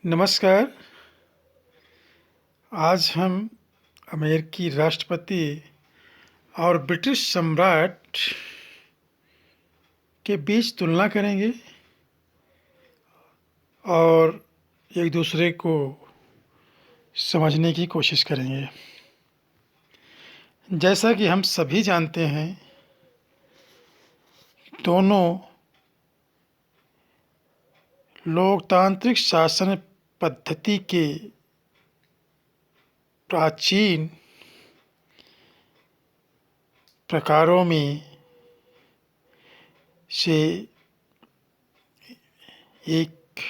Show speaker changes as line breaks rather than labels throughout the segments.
नमस्कार। आज हम अमेरिकी राष्ट्रपति और ब्रिटिश सम्राट के बीच तुलना करेंगे और एक दूसरे को समझने की कोशिश करेंगे। जैसा कि हम सभी जानते हैं, दोनों लोकतांत्रिक शासन पद्धति के प्राचीन प्रकारों में से एक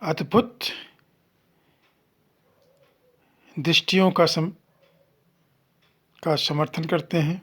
अद्भुत दृष्टियों का समर्थन करते हैं।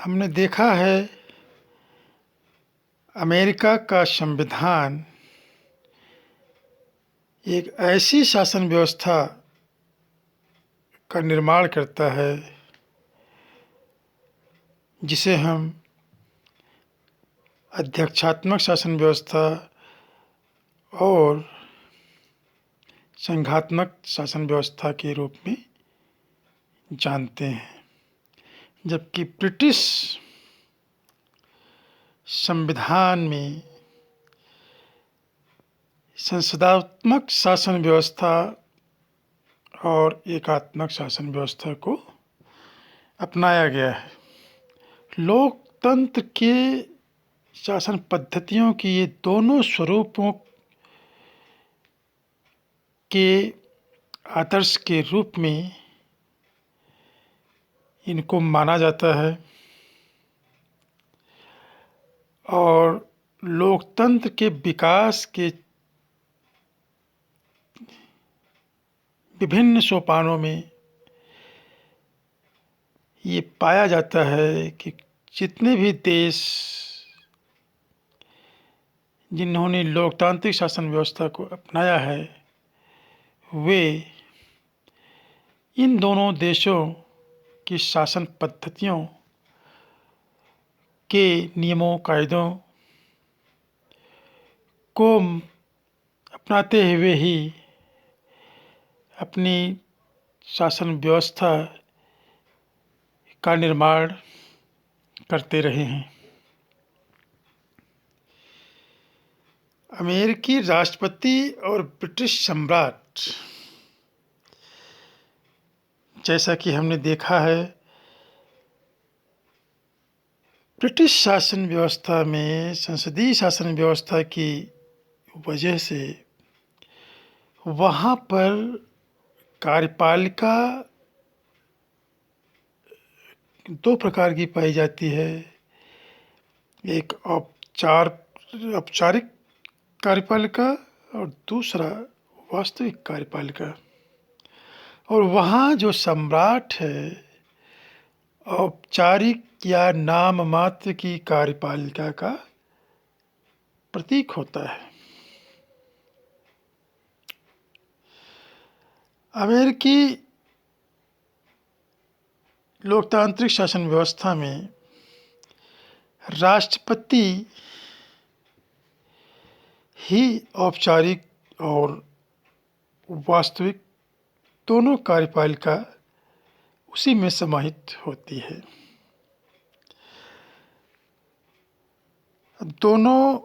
हमने देखा है अमेरिका का संविधान एक ऐसी शासन व्यवस्था का निर्माण करता है जिसे हम अध्यक्षात्मक शासन व्यवस्था और संघात्मक शासन व्यवस्था के रूप में जानते हैं, जबकि ब्रिटिश संविधान में संसदात्मक शासन व्यवस्था और एकात्मक शासन व्यवस्था को अपनाया गया है। लोकतंत्र के शासन पद्धतियों की ये दोनों स्वरूपों के आदर्श के रूप में इनको माना जाता है और लोकतंत्र के विकास के विभिन्न सोपानों में ये पाया जाता है कि जितने भी देश जिन्होंने लोकतांत्रिक शासन व्यवस्था को अपनाया है, वे इन दोनों देशों की शासन पद्धतियों के नियमों कायदों को अपनाते हुए ही अपनी शासन व्यवस्था का निर्माण करते रहे हैं। अमेरिकी राष्ट्रपति और ब्रिटिश सम्राट, जैसा कि हमने देखा है, ब्रिटिश शासन व्यवस्था में संसदीय शासन व्यवस्था की वजह से वहाँ पर कार्यपालिका दो प्रकार की पाई जाती है। एक औपचारिक कार्यपालिका और दूसरा वास्तविक कार्यपालिका। और वहाँ जो सम्राट है औपचारिक या नाम मात्र की कार्यपालिका का प्रतीक होता है। अमेरिकी लोकतांत्रिक शासन व्यवस्था में राष्ट्रपति ही औपचारिक और वास्तविक दोनों कार्यपालिका उसी में समाहित होती है। दोनों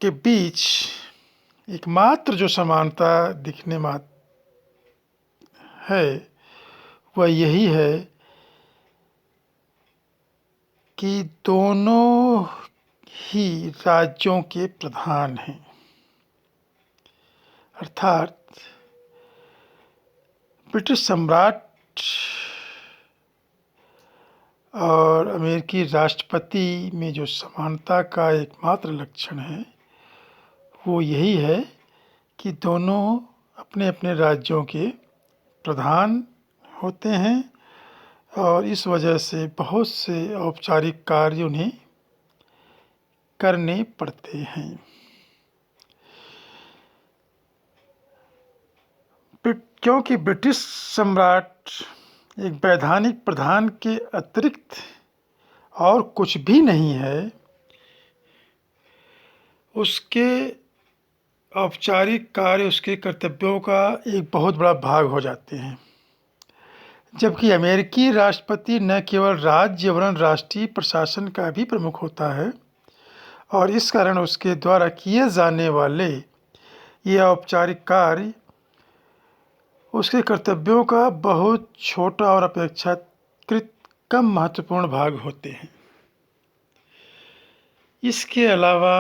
के बीच एकमात्र जो समानता दिखने में है वह यही है कि दोनों ही राज्यों के प्रधान हैं। अर्थात ब्रिटिश सम्राट और अमेरिकी राष्ट्रपति में जो समानता का एकमात्र लक्षण है वो यही है कि दोनों अपने अपने राज्यों के प्रधान होते हैं और इस वजह से बहुत से औपचारिक कार्य उन्हें करने पड़ते हैं। क्योंकि ब्रिटिश सम्राट एक वैधानिक प्रधान के अतिरिक्त और कुछ भी नहीं है, उसके औपचारिक कार्य उसके कर्तव्यों का एक बहुत बड़ा भाग हो जाते हैं। जबकि अमेरिकी राष्ट्रपति न केवल राज्य वरन राष्ट्रीय प्रशासन का भी प्रमुख होता है और इस कारण उसके द्वारा किए जाने वाले ये औपचारिक कार्य उसके कर्तव्यों का बहुत छोटा और अपेक्षाकृत कम महत्वपूर्ण भाग होते हैं। इसके अलावा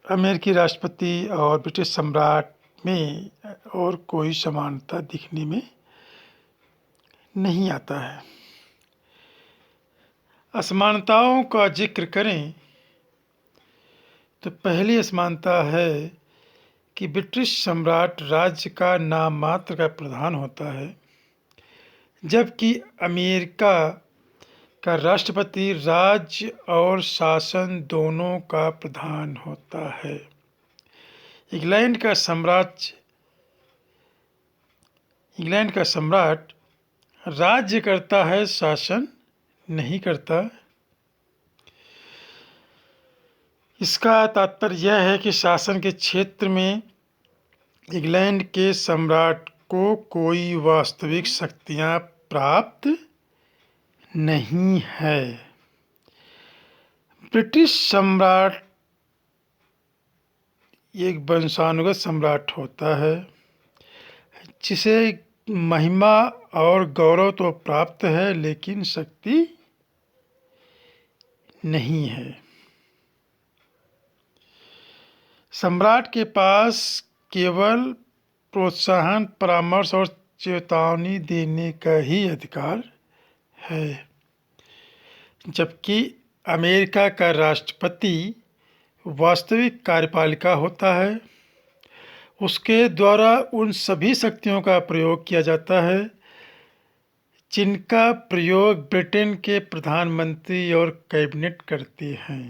अमेरिकी राष्ट्रपति और ब्रिटिश सम्राट में और कोई समानता दिखने में नहीं आता है। असमानताओं का जिक्र करें तो पहली असमानता है कि ब्रिटिश सम्राट राज्य का नाम मात्र का प्रधान होता है, जबकि अमेरिका का राष्ट्रपति राज्य और शासन दोनों का प्रधान होता है। इंग्लैंड का सम्राट राज्य करता है, शासन नहीं करता। इसका तात्पर्य यह है कि शासन के क्षेत्र में इंग्लैंड के सम्राट को कोई वास्तविक शक्तियां प्राप्त नहीं है। ब्रिटिश सम्राट एक वंशानुगत सम्राट होता है जिसे महिमा और गौरव तो प्राप्त है लेकिन शक्ति नहीं है। सम्राट के पास केवल प्रोत्साहन, परामर्श और चेतावनी देने का ही अधिकार है, जबकि अमेरिका का राष्ट्रपति वास्तविक कार्यपालिका होता है। उसके द्वारा उन सभी शक्तियों का प्रयोग किया जाता है जिनका प्रयोग ब्रिटेन के प्रधानमंत्री और कैबिनेट करते हैं।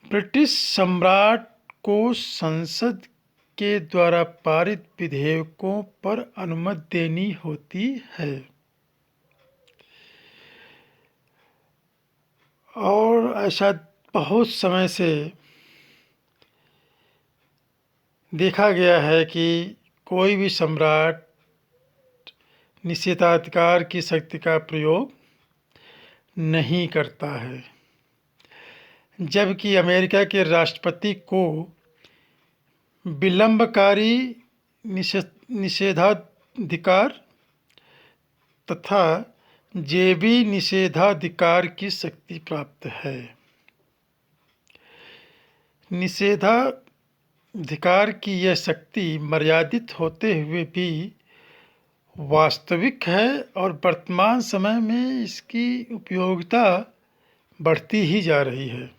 ब्रिटिश सम्राट को संसद के द्वारा पारित विधेयकों पर अनुमति देनी होती है और ऐसा बहुत समय से देखा गया है कि कोई भी सम्राट निषेधाधिकार की शक्ति का प्रयोग नहीं करता है, जबकि अमेरिका के राष्ट्रपति को विलंबकारी निषेधाधिकार तथा जैवी निषेधाधिकार की शक्ति प्राप्त है। निषेधाधिकार की यह शक्ति मर्यादित होते हुए भी वास्तविक है और वर्तमान समय में इसकी उपयोगिता बढ़ती ही जा रही है।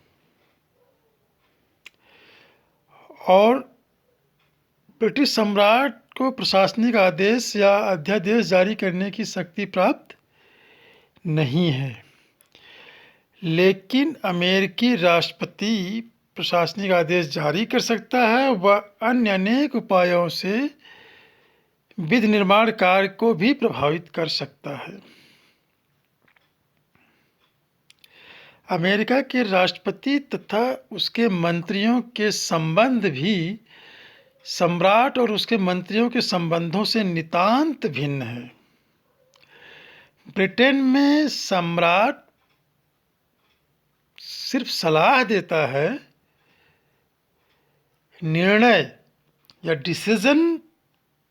और ब्रिटिश सम्राट को प्रशासनिक आदेश या अध्यादेश जारी करने की शक्ति प्राप्त नहीं है, लेकिन अमेरिकी राष्ट्रपति प्रशासनिक आदेश जारी कर सकता है। वह अन्य अनेक उपायों से विधि निर्माण कार्य को भी प्रभावित कर सकता है। अमेरिका के राष्ट्रपति तथा उसके मंत्रियों के संबंध भी सम्राट और उसके मंत्रियों के संबंधों से नितांत भिन्न है। ब्रिटेन में सम्राट सिर्फ सलाह देता है, निर्णय या डिसीजन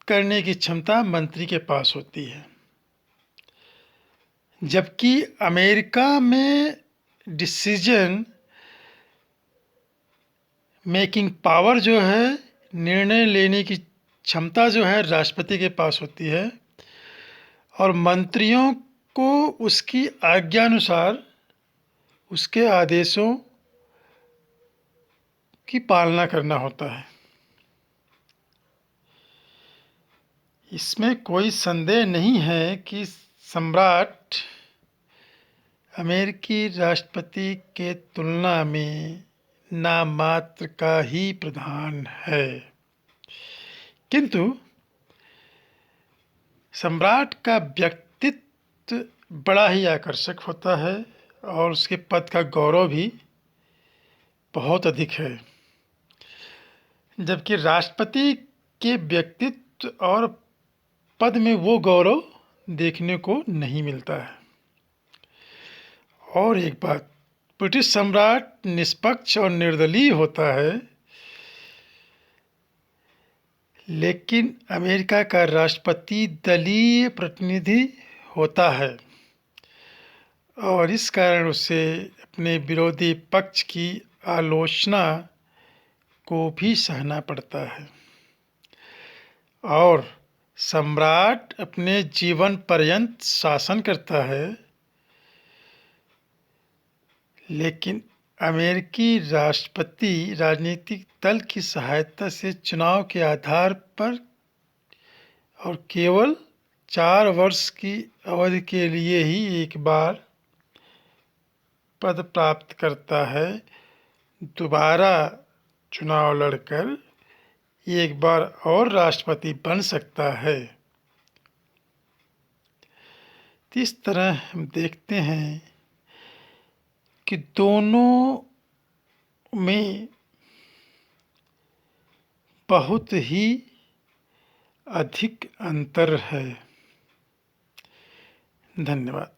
करने की क्षमता मंत्री के पास होती है, जबकि अमेरिका में डिसीजन मेकिंग पावर जो है, निर्णय लेने की क्षमता जो है राष्ट्रपति के पास होती है और मंत्रियों को उसकी आज्ञानुसार उसके आदेशों की पालना करना होता है। इसमें कोई संदेह नहीं है कि सम्राट अमेरिकी राष्ट्रपति के तुलना में नाम मात्र का ही प्रधान है, किंतु सम्राट का व्यक्तित्व बड़ा ही आकर्षक होता है और उसके पद का गौरव भी बहुत अधिक है, जबकि राष्ट्रपति के व्यक्तित्व और पद में वो गौरव देखने को नहीं मिलता है। और एक बात, ब्रिटिश सम्राट निष्पक्ष और निर्दलीय होता है, लेकिन अमेरिका का राष्ट्रपति दलीय प्रतिनिधि होता है और इस कारण उसे अपने विरोधी पक्ष की आलोचना को भी सहना पड़ता है और सम्राट अपने जीवन पर्यंत शासन करता है, लेकिन अमेरिकी राष्ट्रपति राजनीतिक दल की सहायता से चुनाव के आधार पर और केवल 4 वर्ष की अवधि के लिए ही एक बार पद प्राप्त करता है। दोबारा चुनाव लड़कर एक बार और राष्ट्रपति बन सकता है। इस तरह हम देखते हैं कि दोनों में बहुत ही अधिक अंतर है। धन्यवाद।